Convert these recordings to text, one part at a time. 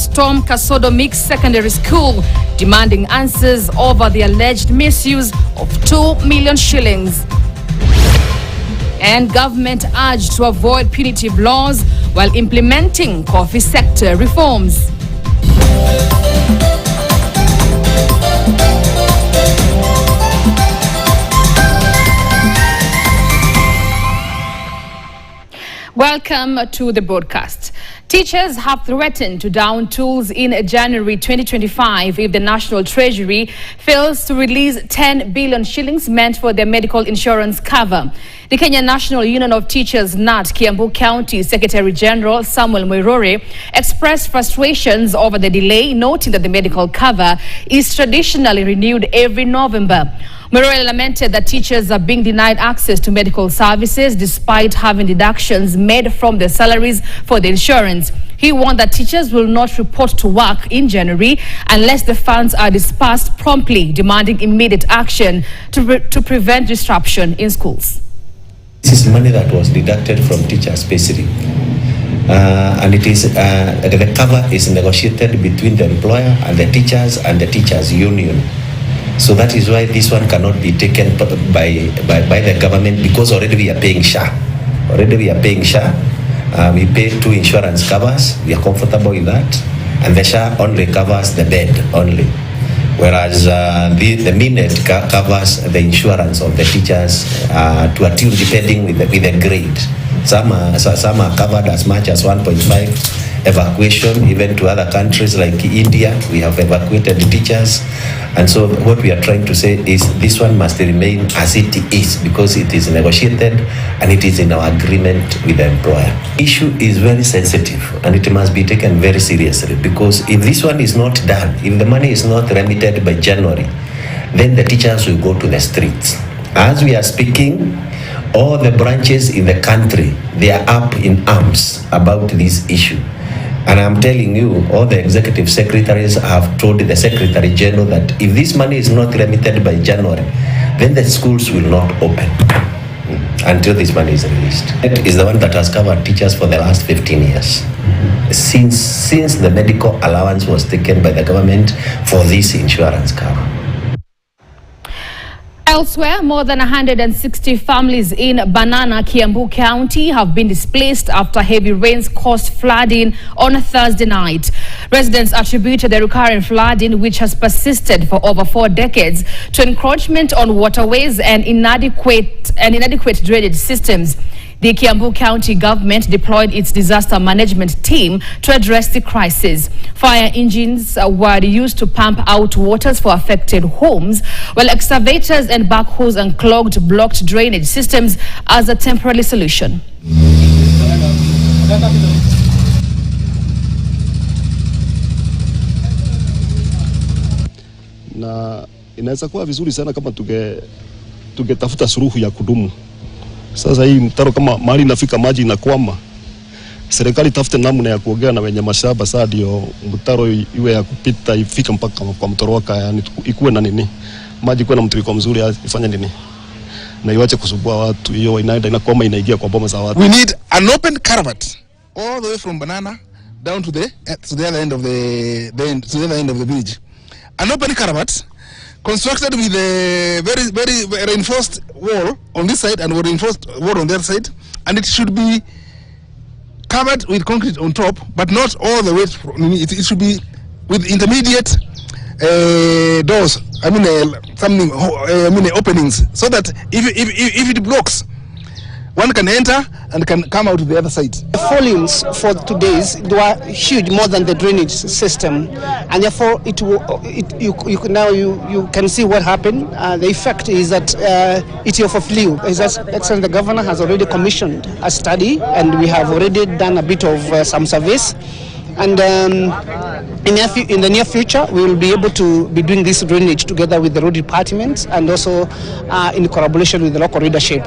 storm Kasodo Mixed Secondary School, demanding answers over the alleged misuse of 2 million shillings. And government urged to avoid punitive laws while implementing coffee sector reforms. Welcome to the broadcast. Teachers have threatened to down tools in January 2025 if the National Treasury fails to release 10 billion shillings meant for their medical insurance cover. The Kenya National Union of Teachers, NAT, Kiambu County Secretary General Samuel Mwiruri expressed frustrations over the delay, noting that the medical cover is traditionally renewed every November. Mwiruri lamented that teachers are being denied access to medical services despite having deductions made from their salaries for the insurance. He warned that teachers will not report to work in January unless the funds are dispersed promptly, demanding immediate action to prevent disruption in schools. This is money that was deducted from teachers' pay slip, and it is the cover is negotiated between the employer and the teachers' union. So that is why this one cannot be taken by the government, because already we are paying SHA. We pay 2 insurance covers. We are comfortable with that, and the SHA only covers the bed only, whereas the minute covers the insurance of the teachers to a tune depending with the grade. Some are covered as much as 1.5. Evacuation, even to other countries like India, we have evacuated the teachers. And so what we are trying to say is this one must remain as it is, because it is negotiated and it is in our agreement with the employer. The issue is very sensitive and it must be taken very seriously, because if this one is not done, if the money is not remitted by January, then the teachers will go to the streets. As we are speaking, all the branches in the country, they are up in arms about this issue. And I'm telling you, all the executive secretaries have told the Secretary General that if this money is not remitted by January, then the schools will not open until this money is released. It is the one that has covered teachers for the last 15 years. Since the medical allowance was taken by the government for this insurance cover. Elsewhere, more than 160 families in Banana, Kiambu County have been displaced after heavy rains caused flooding on a Thursday night. Residents attributed the recurrent flooding, which has persisted for over 4 decades, to encroachment on waterways and inadequate drainage systems. The Kiambu County government deployed its disaster management team to address the crisis. Fire engines were used to pump out waters for affected homes, while excavators and backhoes unclogged blocked drainage systems as a temporary solution. Na inaweza kuwa vizuri sana kama tungetafuta suluhu ya kudumu. Sasa hii mtaro kama mahali inafika maji inakwama, serikali tafute namna ya kuongea na wenye mashamba sasa ndio mtaro iwe ya kupita ifike mpaka kwa mtoroka, yani ikuwe na nini, maji kuwe na mtiriko mzuri, ifanye nini na iwache kusumbua watu. Hiyo inaenda inakwama, inaingia kwa boma za watu. We need an open culvert all the way from Banana down to the other end of the village. An open culvert constructed with a very reinforced wall on this side and a reinforced wall on the other side, and it should be covered with concrete on top, but not all the way. It should be with intermediate doors. Openings, so that if it blocks, one can enter and can come out to the other side. The volumes for today's were huge, more than the drainage system, and therefore you can see what happened. The effect is that it overflew. The governor has already commissioned a study, and we have already done a bit of some surveys. And in the near future, we will be able to be doing this drainage together with the road department and also in collaboration with the local leadership.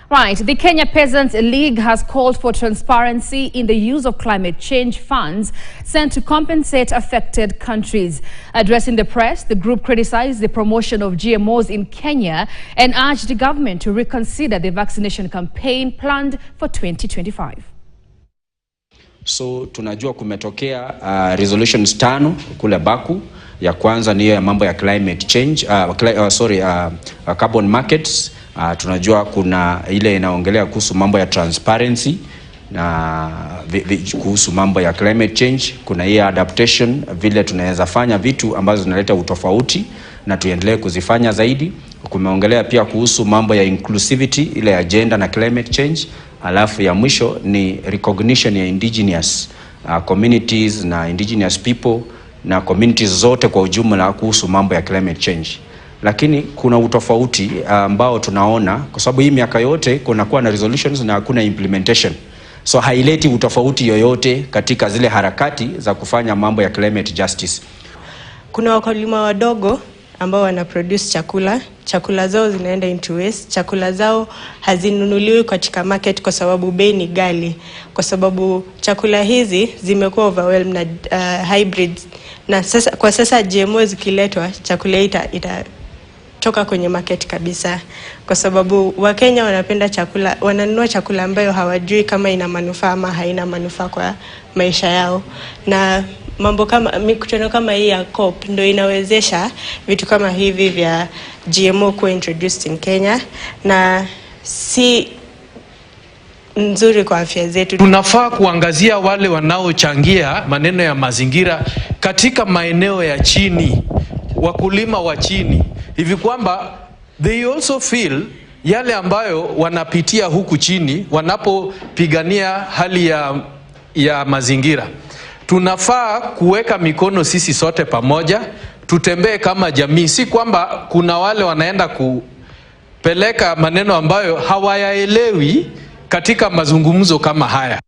Right, the Kenya Peasants League has called for transparency in the use of climate change funds sent to compensate affected countries. Addressing the press, the group criticized the promotion of GMOs in Kenya and urged the government to reconsider the vaccination campaign planned for 2025. So tunajua kumetokea resolutions 5 kule Baku. Ya kwanza ni ya mambo ya climate change, carbon markets. Tunajua kuna ile inaongelea kuhusu mambo ya transparency na kuhusu mambo ya climate change. Kuna hii adaptation, vile tunaweza fanya vitu ambazo zinaleta utofauti na tuendelee kuzifanya zaidi. Kumeongelea pia kuhusu mambo ya inclusivity, ile agenda na climate change. Alafu ya mwisho ni recognition ya indigenous communities na indigenous people na communities zote kwa ujumla kuhusu mambo ya climate change. Lakini kuna utofauti ambao tunaona kwa sababu hii miaka yote kunakuwa na resolutions na hakuna implementation. So haileti utofauti yoyote katika zile harakati za kufanya mambo ya climate justice. Kuna wakulima wadogo ambao wana produce chakula zao zinaenda into waste, chakula zao hazinunuliwi katika market kwa sababu bei ni ghali, kwa sababu chakula hizi zimekuwa overwhelmed na hybrids, na kwa sasa GMO zikiletwa chakula itatoka kwenye market kabisa, kwa sababu Wakenya wanapenda chakula, wananunua chakula ambayo hawajui kama ina manufaa ama haina manufaa kwa maisha yao. Na mambo kama mikutano kama hii ya COP ndio inawezesha vitu kama hivi vya GMO kuwa introduced in Kenya, na si nzuri kwa afya zetu. Tunafaa kuangazia wale wanaochangia maneno ya mazingira katika maeneo ya chini, wakulima wa chini, hivi kwamba they also feel yale ambayo wanapitia huku chini wanapopigania hali ya mazingira. Tunafaa kuweka mikono sisi sote pamoja, tutembee kama jamii. Si kwamba kuna wale wanaenda kupeleka maneno ambayo hawayaelewi katika mazungumzo kama haya.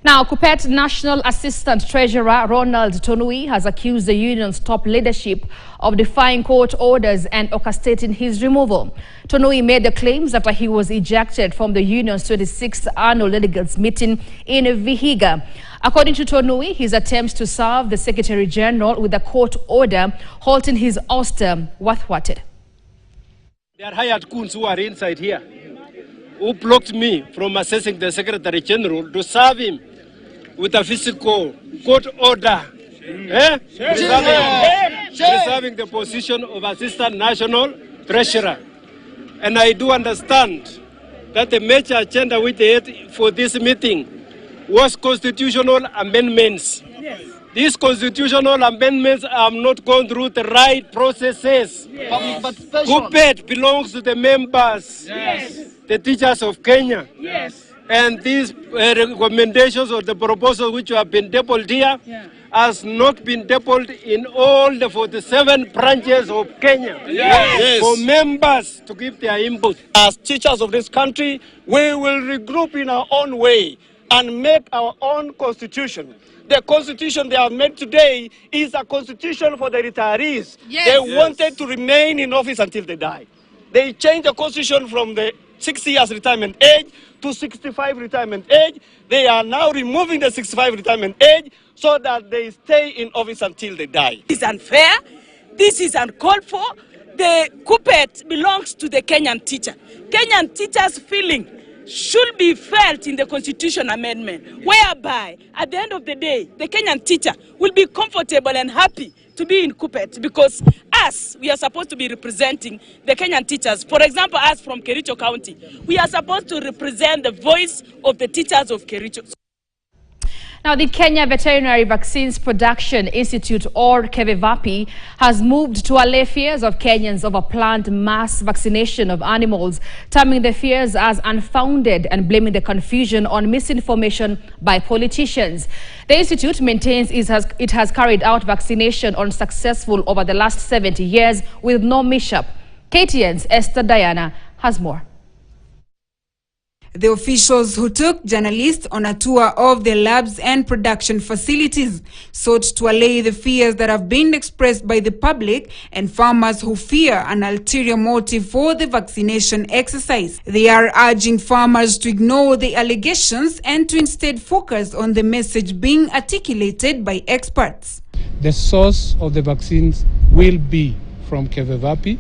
Now, KUPPET National Assistant Treasurer Ronald Tonui has accused the union's top leadership of defying court orders and orchestrating his removal. Tonui made the claims after he was ejected from the union's 26th annual delegates meeting in Vihiga. According to Tonui, his attempts to serve the Secretary General with a court order halting his ouster were thwarted. They are hired goons who are inside here, who blocked me from assessing the Secretary General to serve him with a physical court order, preserving the position of Assistant National Treasurer. And I do understand that the major agenda which they had for this meeting was constitutional amendments. Yes. These constitutional amendments have not gone through the right processes. Yes. KUPPET belongs to the members, yes, the teachers of Kenya. Yes. And these recommendations or the proposals which have been tabled here, yeah, has not been tabled in all the 47 branches of Kenya. Yes. Yes. For members to give their input. As teachers of this country, we will regroup in our own way and make our own constitution. The constitution they have made today is a constitution for the retirees. Yes. They wanted to remain in office until they die. They changed the constitution from the 60 years retirement age to 65 retirement age. They are now removing the 65 retirement age so that they stay in office until they die. This is unfair. This is uncalled for. The KUPPET belongs to the Kenyan teacher. Kenyan teachers' feeling should be felt in the constitution amendment, whereby at the end of the day, the Kenyan teacher will be comfortable and happy to be in KUPPET, because us, we are supposed to be representing the Kenyan teachers. For example, us from Kericho County, we are supposed to represent the voice of the teachers of Kericho. Now, the Kenya Veterinary Vaccines Production Institute, or KVVAPI, has moved to allay fears of Kenyans over planned mass vaccination of animals, terming the fears as unfounded and blaming the confusion on misinformation by politicians. The institute maintains it has carried out vaccination unsuccessful over the last 70 years with no mishap. KTN's Esther Diana has more. The officials who took journalists on a tour of their labs and production facilities sought to allay the fears that have been expressed by the public and farmers who fear an ulterior motive for the vaccination exercise. They are urging farmers to ignore the allegations and to instead focus on the message being articulated by experts. The source of the vaccines will be from KVVAPI,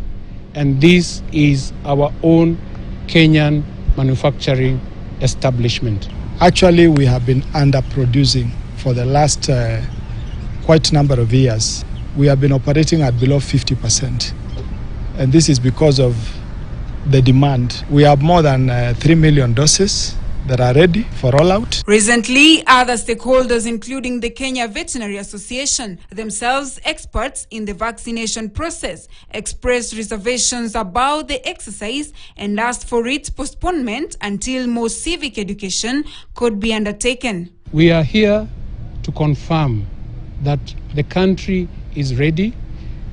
and this is our own Kenyan manufacturing establishment. Actually, we have been underproducing for the last quite number of years. We have been operating at below 50%. And this is because of the demand. We have more than 3 million doses that are ready for rollout. Recently, other stakeholders, including the Kenya Veterinary Association, themselves experts in the vaccination process, expressed reservations about the exercise and asked for its postponement until more civic education could be undertaken. We are here to confirm that the country is ready,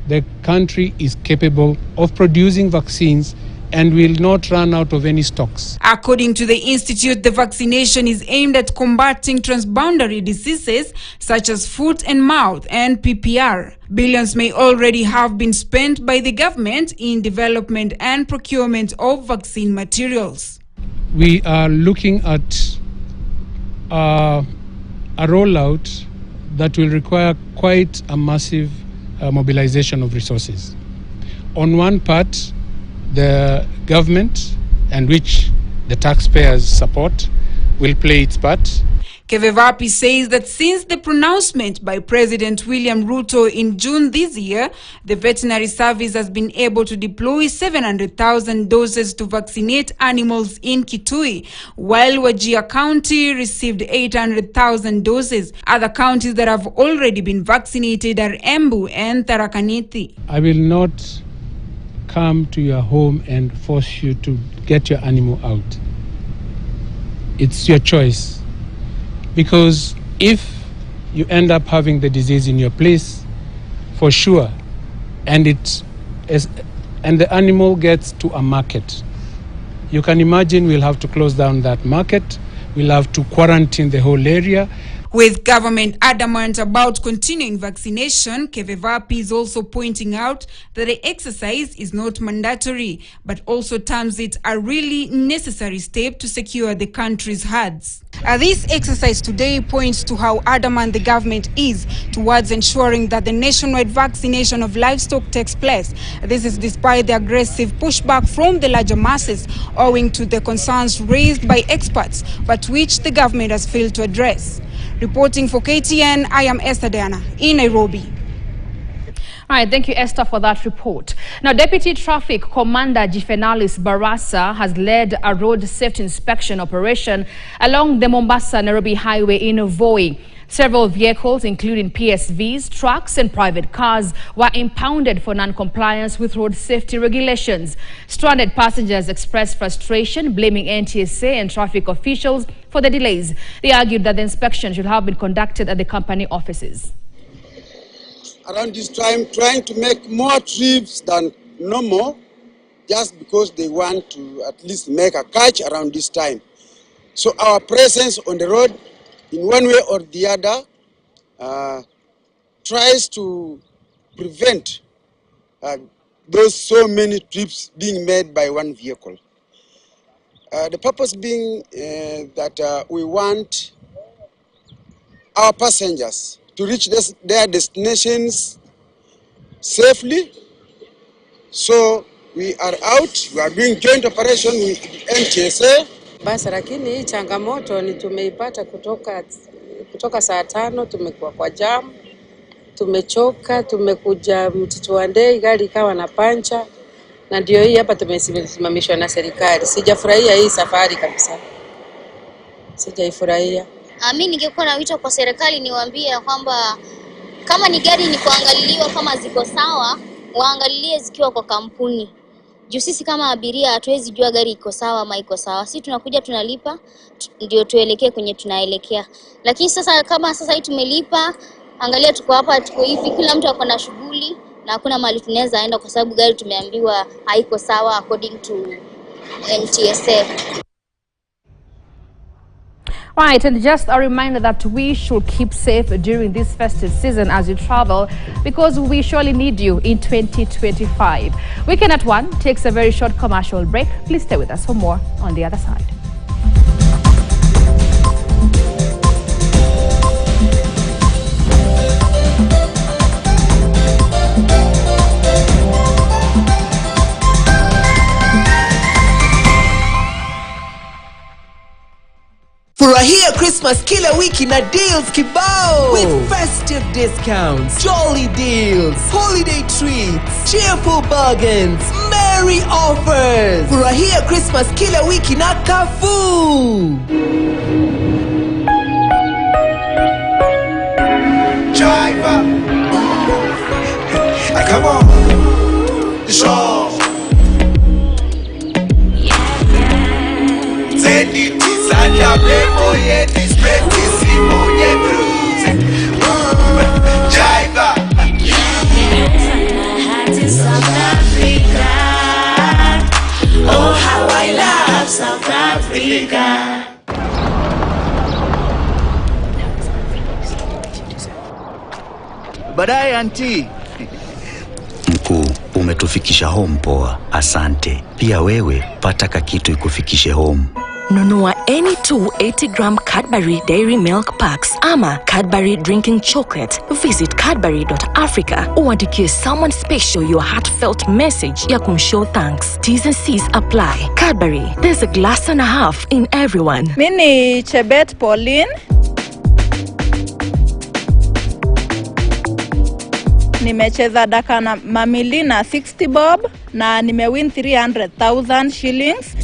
the country is capable of producing vaccines and will not run out of any stocks. According to the Institute, the vaccination is aimed at combating transboundary diseases such as foot and mouth and PPR. Billions may already have been spent by the government in development and procurement of vaccine materials. We are looking at a rollout that will require quite a massive mobilization of resources. On one part, the government, and which the taxpayers support, will play its part. Kevevapi says that since the pronouncement by President William Ruto in June this year, the veterinary service has been able to deploy 700,000 doses to vaccinate animals in Kitui, while Wajir County received 800,000 doses. Other counties that have already been vaccinated are Embu and Tharaka Nithi. I will not come to your home and force you to get your animal out. It's your choice. Because if you end up having the disease in your place, for sure, and the animal gets to a market, you can imagine we'll have to close down that market, we'll have to quarantine the whole area. With government adamant about continuing vaccination, Kevevapi is also pointing out that the exercise is not mandatory, but also terms it a really necessary step to secure the country's herds. This exercise today points to how adamant the government is towards ensuring that the nationwide vaccination of livestock takes place. This is despite the aggressive pushback from the larger masses owing to the concerns raised by experts, but which the government has failed to address. Reporting for KTN, I am Esther Diana in Nairobi. All right, thank you, Esther, for that report. Now, Deputy Traffic Commander Jifenalis Barasa has led a road safety inspection operation along the Mombasa-Nairobi highway in Voi. Several vehicles, including PSVs, trucks and private cars, were impounded for non-compliance with road safety regulations. Stranded passengers expressed frustration, blaming NTSA and traffic officials for the delays. They argued that the inspection should have been conducted at the company offices. Around this time, trying to make more trips than normal, just because they want to at least make a catch around this time. So our presence on the road, in one way or the other, tries to prevent those so many trips being made by one vehicle. The purpose being that we want our passengers to reach their destinations safely. So we are out, we are doing joint operation with NTSA. Basi lakini hii changamoto ni tumeipata kutoka saa 5, tumekuwa kwa jam, tumechoka, tumekuja Mtito wa Ndei, gari ikawa na pancha, na ndio hii hapa tumesimamishwa na serikali. Sijafurahia hii safari kabisa. Sijaifurahia. Mimi ningekuwa na wito kwa serikali niwaambie kwamba kama ni gari ni kuangaliliwa kama ziko sawa, waangalilie zikiwa kwa kampuni. Juu sisi kama abiria hatuwezi jua gari iko sawa ama iko sawa. Sisi tunakuja tunalipa ndio tuelekee kwenye tunaelekea. Lakini sasa kama sasa hii tumelipa, angalia tuko hapa tuko hivi, kila mtu ako na shughuli na hakuna mahali tunaweza enda kwa sababu gari tumeambiwa haiko sawa according to NTSA. Right, and just a reminder that we should keep safe during this festive season as you travel, because we surely need you in 2025. Weekend at 1 takes a very short commercial break. Please stay with us for more on the other side. For Furahia Christmas kila wiki na deals kibao with festive discounts, jolly deals, holiday treats, cheerful bargains, merry offers. Furahia Christmas kila wiki na Carrefour. Driver, come on, show. Zeditizanya bebo ye dispetissimo ye cruise. Driver, South Africa. Oh, how I love South Africa. Baadaye auntie. Mkuu, umetufikisha home poa. Asante. Pia wewe pata kakitu ikufikishe home. Nunua any 280-gram Cadbury Dairy Milk Packs ama Cadbury Drinking Chocolate. Visit cadbury.africa uandikie someone special your heartfelt message ya kumshow thanks. T's and C's apply. Cadbury, there's a glass and a half in everyone. Mini Chebet Pauline. Nimecheza daka na mamili na 60 bob na nimewin 300,000 shillings.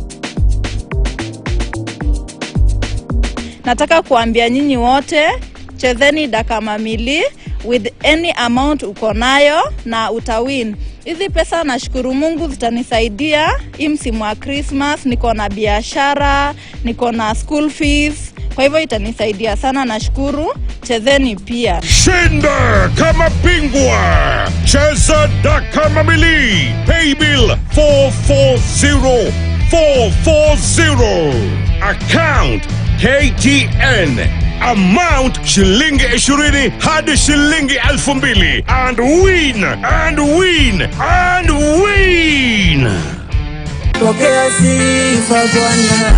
Nataka kuambia nyinyi wote, chezeni daka mamili with any amount uko nayo na utawin. Hizi pesa nashukuru Mungu zitanisaidia hii msimu wa Christmas, niko na biashara, niko na school fees. Kwa hivyo itanisaidia sana, nashukuru. Chezeni pia. Shinda kama bingwa. Cheza daka mamili. Pay bill 440440. Account KTN. Amount shilingi 20 hadi shilingi 2,000. And win, and win, and win. Pokea sifa Bwana,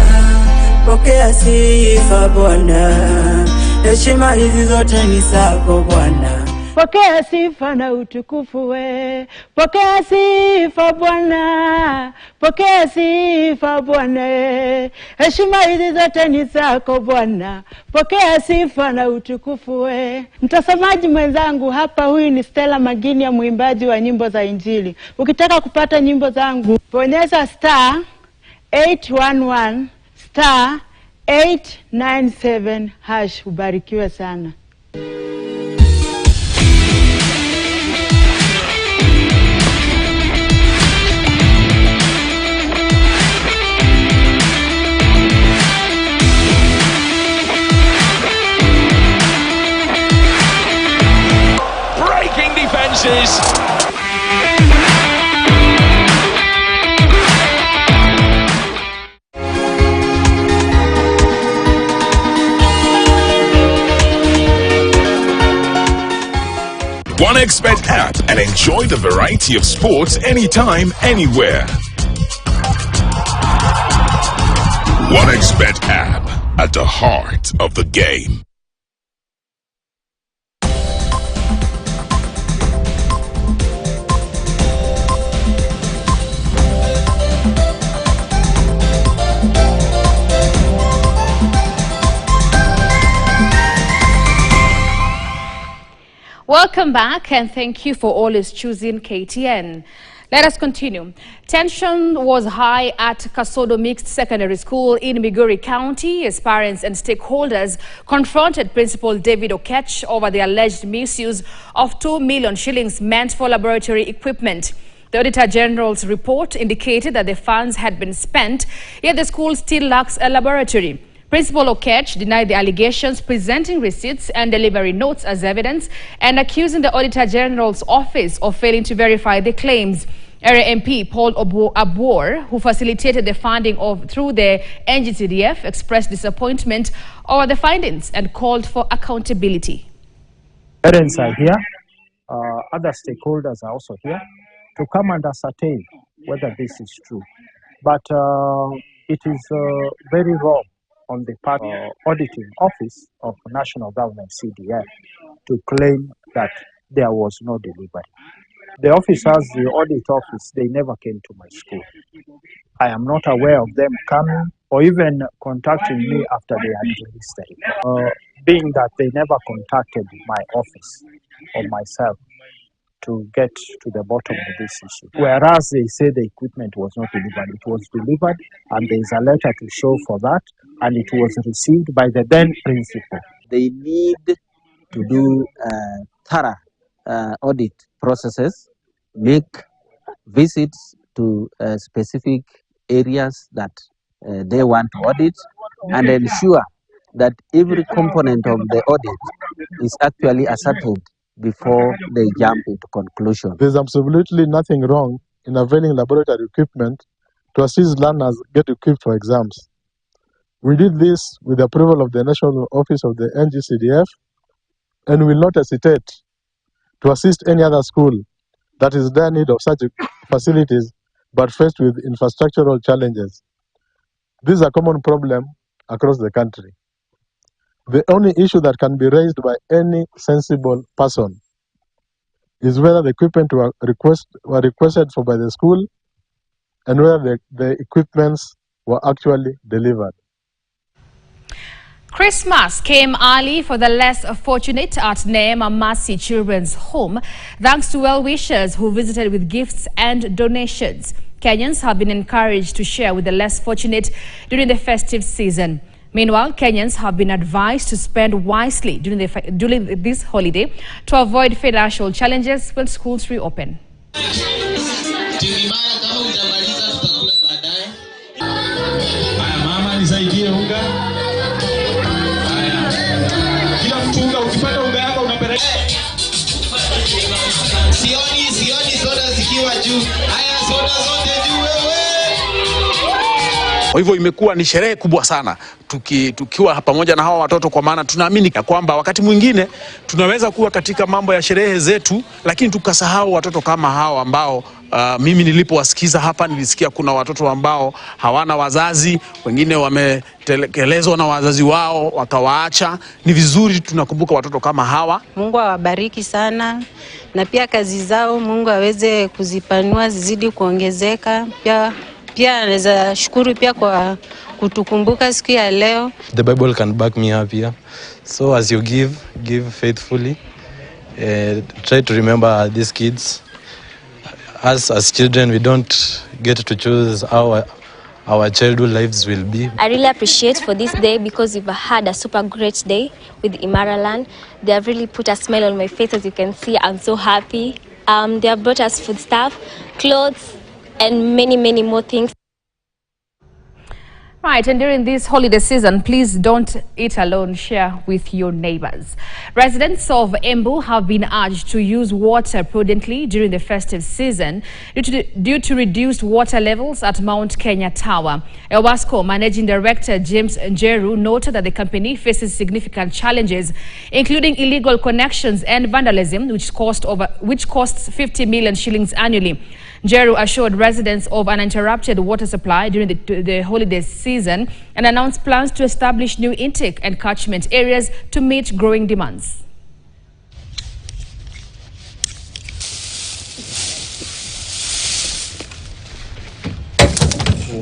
pokea sifa Bwana, heshima hizi zote ni zako Bwana. Pokea sifa na utukufu we, pokea sifa Bwana, pokea sifa Bwana, heshima hizi zote ni zako Bwana, pokea sifa na utukufu we. Mtazamaji mwenzangu, hapa huyu ni Stella Magini ya mwimbaji wa nyimbo za Injili. Ukitaka kupata nyimbo zangu, bonyeza *811 *897 #. Ubarikiwe sana. Breaking defenses. OneXBet app and enjoy the variety of sports anytime, anywhere. OneXBet app, at the heart of the game. Welcome back and thank you for always choosing KTN. Let us continue. Tension was high at Kasodo Mixed Secondary School in Migori County as parents and stakeholders confronted Principal David Okech over the alleged misuse of 2 million shillings meant for laboratory equipment. The Auditor General's report indicated that the funds had been spent, yet the school still lacks a laboratory. Principal Okech denied the allegations, presenting receipts and delivery notes as evidence and accusing the Auditor General's office of failing to verify the claims. Area MP Paul Abwor, who facilitated the funding through the NGCDF, expressed disappointment over the findings and called for accountability. Parents are here, other stakeholders are also here to come and ascertain whether this is true. But it is very wrong on the part of auditing office of national government CDF to claim that there was no delivery. The officers, the audit office, they never came to my school. I am not aware of them coming or even contacting me after they had released them, being that they never contacted my office or myself to get to the bottom of this issue. Whereas they say the equipment was not delivered, it was delivered, and there is a letter to show for that, and it was received by the then principal. They need to do thorough audit processes, make visits to specific areas that they want to audit, and ensure that every component of the audit is actually ascertained before they jump into conclusion. There's absolutely nothing wrong in availing laboratory equipment to assist learners get equipped for exams. We did this with the approval of the National Office of the NGCDF, and will not hesitate to assist any other school that is in need of such facilities but faced with infrastructural challenges. This is a common problem across the country. The only issue that can be raised by any sensible person is whether the equipment were requested for by the school and whether the equipments were actually delivered. Christmas came early for the less fortunate at Neema Mercy Children's Home, thanks to well-wishers who visited with gifts and donations. Kenyans have been encouraged to share with the less fortunate during the festive season. Meanwhile, Kenyans have been advised to spend wisely during this holiday to avoid financial challenges when schools reopen. Kwa hivyo imekuwa ni sherehe kubwa sana tukiwa pamoja na hawa watoto, kwa maana tunaamini ya kwamba wakati mwingine tunaweza kuwa katika mambo ya sherehe zetu, lakini tukasahau watoto kama hawa ambao mimi nilipowasikiza hapa nilisikia kuna watoto ambao hawana wazazi, wengine wametelekezwa na wazazi wao wakawaacha. Ni vizuri tunakumbuka watoto kama hawa. Mungu awabariki sana, na pia kazi zao Mungu aweze kuzipanua zizidi kuongezeka. Pia naweza shukuru pia kwa kutukumbuka siku ya leo. The Bible can back me up here. So as you give faithfully. Try to remember these kids. As children, we don't get to choose how our childhood lives will be. I really appreciate for this day because we've had a super great day with Imaraland. They have really put a smile on my face. As you can see, I'm so happy. They have brought us food stuff, clothes, and many more things. Right, and during this holiday season, please don't eat alone, share with your neighbors. Residents of Embu have been urged to use water prudently during the festive season due to reduced water levels at Mount Kenya Tower. Ewasco Managing Director James Njeru noted that the company faces significant challenges, including illegal connections and vandalism, which costs 50 million shillings annually. Njeru assured residents of an uninterrupted water supply during the holiday season and announced plans to establish new intake and catchment areas to meet growing demands.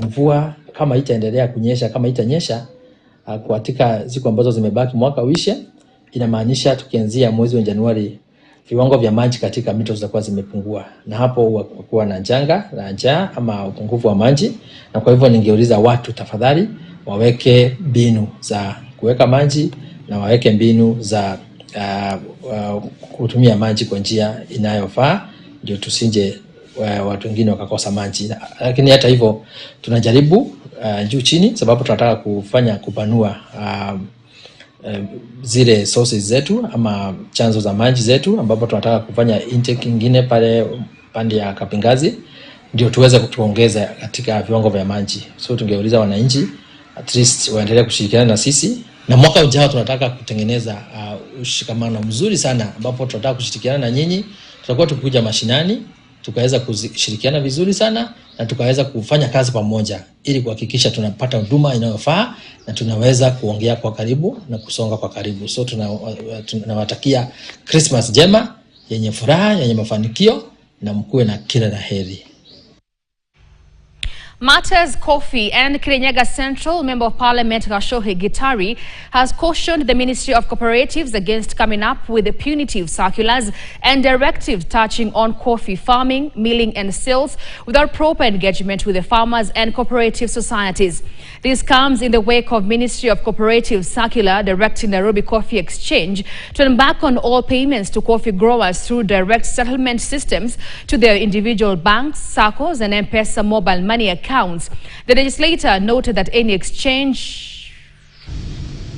Mvua kama itaendelea kunyesha, kama itanyesha katika siku ambazo zimebaki mwaka uishe, inamaanisha tukianzia mwezi wa Januari viwango vya maji katika mito zitakuwa zimepungua, na hapo kuwa na njaa ama upungufu wa maji. Na kwa hivyo ningeuliza watu tafadhali waweke mbinu za kuweka maji na waweke mbinu za kutumia maji kwa njia inayofaa, ndio tusinje watu wengine wakakosa maji. Lakini hata hivyo tunajaribu juu chini, sababu tunataka kupanua zile sources zetu ama chanzo za maji zetu, ambapo tunataka kufanya intake nyingine pale pande ya Kapingazi, ndio tuweze kutuongeza katika viwango vya maji. So tungeuliza wananchi at least waendelee kushirikiana na sisi, na mwaka ujao tunataka kutengeneza ushikamano mzuri sana, ambapo tunataka kushirikiana na nyinyi. Tutakuwa tukikuja mashinani tukaweza kushirikiana vizuri sana, na tukaweza kufanya kazi pamoja ili kuhakikisha tunapata huduma inayofaa na tunaweza kuongea kwa karibu na kusonga kwa karibu. So tunawatakia Christmas njema yenye furaha, yenye mafanikio, na mkuwe na kila la heri. Matters Coffee and Kirinyaga Central Member of Parliament Gashohe Gitari has cautioned the Ministry of Cooperatives against coming up with the punitive circulars and directives touching on coffee farming, milling and sales without proper engagement with the farmers and cooperative societies. This comes in the wake of Ministry of Cooperatives circular directing Nairobi Coffee Exchange to embark on all payments to coffee growers through direct settlement systems to their individual banks, SACCOs and M-Pesa mobile money accounts. The legislator noted that any exchange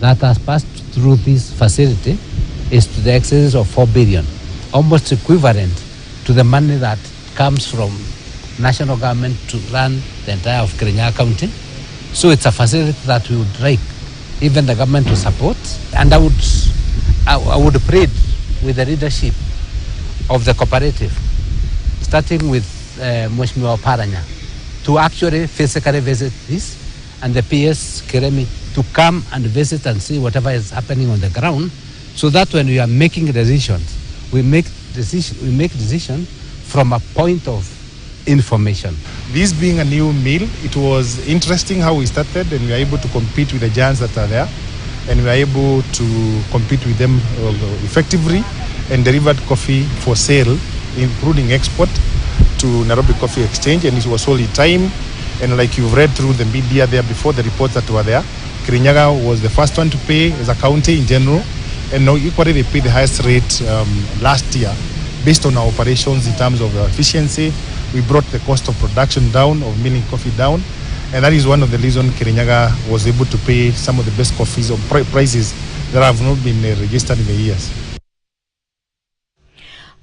that has passed through this facility is to the excess of 4 billion, almost equivalent to the money that comes from national government to run the entire of Kirinyaga County. So it's a facility that we would like even the government to support, and I would plead with the leadership of the cooperative, starting with Mheshimiwa Paranya, to actually physically visit this, and the PS Kiremi to come and visit and see whatever is happening on the ground, so that when we are making decisions, we make decision from a point of information. This being a new mill, it was interesting how we started, and we were able to compete with the giants that are there, and we were able to compete with them effectively and delivered coffee for sale, including export, to Nairobi Coffee Exchange, and it was only time. And like you've read through the media there before, the reports that were there, Kirinyaga was the first one to pay as a county in general, and now equally they paid the highest rate last year based on our operations in terms of efficiency. We brought the cost of production down, of milling coffee down, and that is one of the reasons Kirinyaga was able to pay some of the best coffees or prices that have not been registered in the years.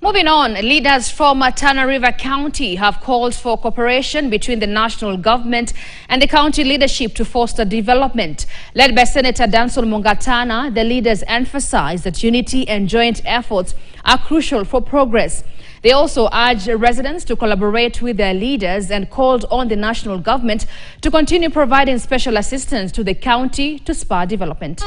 Moving on, leaders from Tana River County have called for cooperation between the national government and the county leadership to foster development. Led by Senator Danson Mungatana, the leaders emphasized that unity and joint efforts are crucial for progress. They also urged residents to collaborate with their leaders and called on the national government to continue providing special assistance to the county to spur development.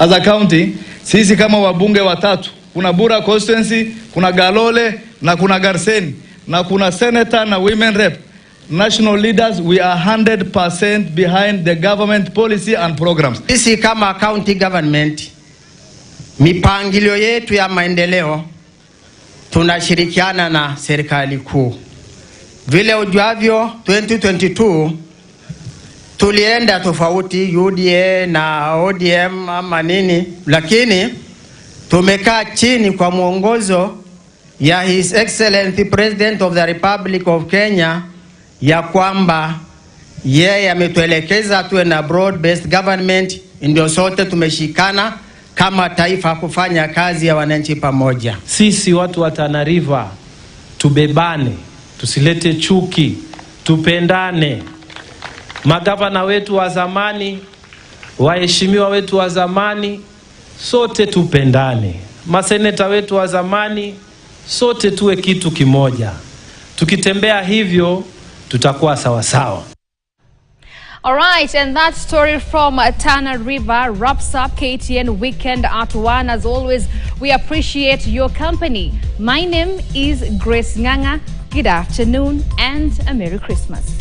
As a county, sisi kama wabunge watatu, kuna Bura constituency, kuna Galole na kuna Garseni na kuna senator na women rep. National leaders, we are 100% behind the government policy and programs. Sisi kama county government, mipangilio yetu ya maendeleo tunashirikiana na serikali kuu. Vile ujuavyo 2022 tulienda tofauti UDA na ODM ama nini, lakini tumekaa chini kwa mwongozo ya His Excellency President of the Republic of Kenya ya kwamba yeye ametuelekeza tuwe na broad based government, ndio sote tumeshikana kama taifa kufanya kazi ya wananchi pamoja. Sisi watu wa Tana River tubebane, tusilete chuki, tupendane. Magavana wetu wa zamani, waheshimiwa wetu wa zamani, sote tupendane. Maseneta wetu wa zamani, sote tuwe kitu kimoja. Tukitembea hivyo, tutakuwa sawa sawa. All right, and that story from Tana River wraps up KTN Weekend at 1. As always, we appreciate your company. My name is Grace Nganga. Good afternoon and a Merry Christmas.